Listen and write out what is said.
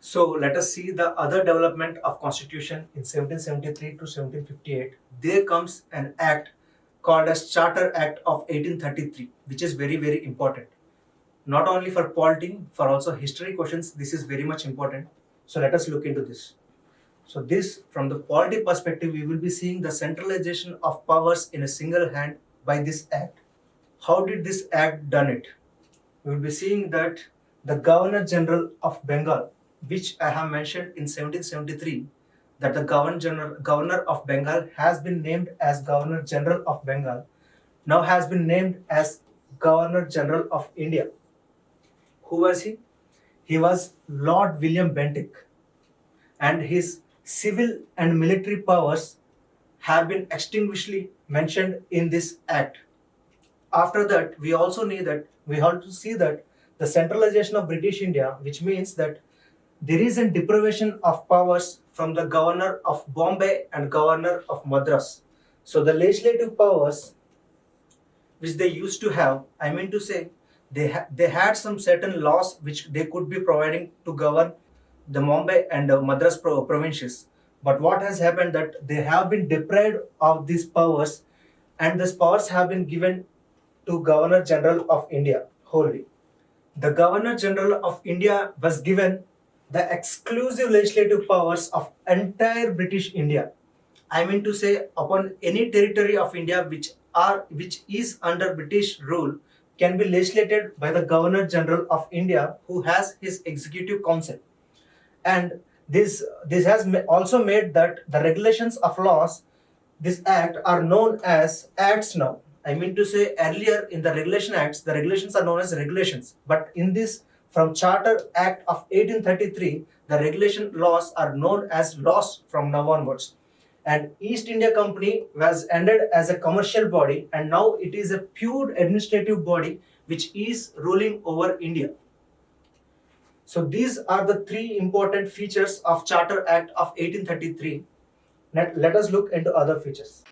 So let us see the other development of Constitution in 1773 to 1758. There comes an act called as Charter Act of 1833, which is very, very important. Not only for polity, for also history questions, this is very much important. So let us look into this. So this, from the polity perspective, we will be seeing the centralization of powers in a single hand by this act. How did this act done it? We will be seeing that the Governor General of Bengal, which I have mentioned in 1773, that the Governor of Bengal has been named as Governor General of Bengal, now has been named as Governor General of India. Who was he? He was Lord William Bentinck, and his civil and military powers have been extinguishedly mentioned in this act. After that, we also need that we have to see that the centralization of British India, which means that there is a deprivation of powers from the governor of Bombay and governor of Madras. So the legislative powers which they used to have, I mean to say, they had some certain laws which they could be providing to govern the Mumbai and Madras provinces. But what has happened that they have been deprived of these powers, and these powers have been given to Governor General of India wholly. The Governor General of India was given the exclusive legislative powers of entire British India. I mean to say, upon any territory of India which is under British rule can be legislated by the Governor General of India, who has his executive council. And this has also made that the regulations of laws, this act, are known as acts now. I mean to say, earlier in the regulation acts, the regulations are known as regulations, but in this, from Charter Act of 1833, the regulation laws are known as laws from now onwards. And East India Company was ended as a commercial body, and now it is a pure administrative body which is ruling over India. So these are the three important features of Charter Act of 1833. Let us look into other features.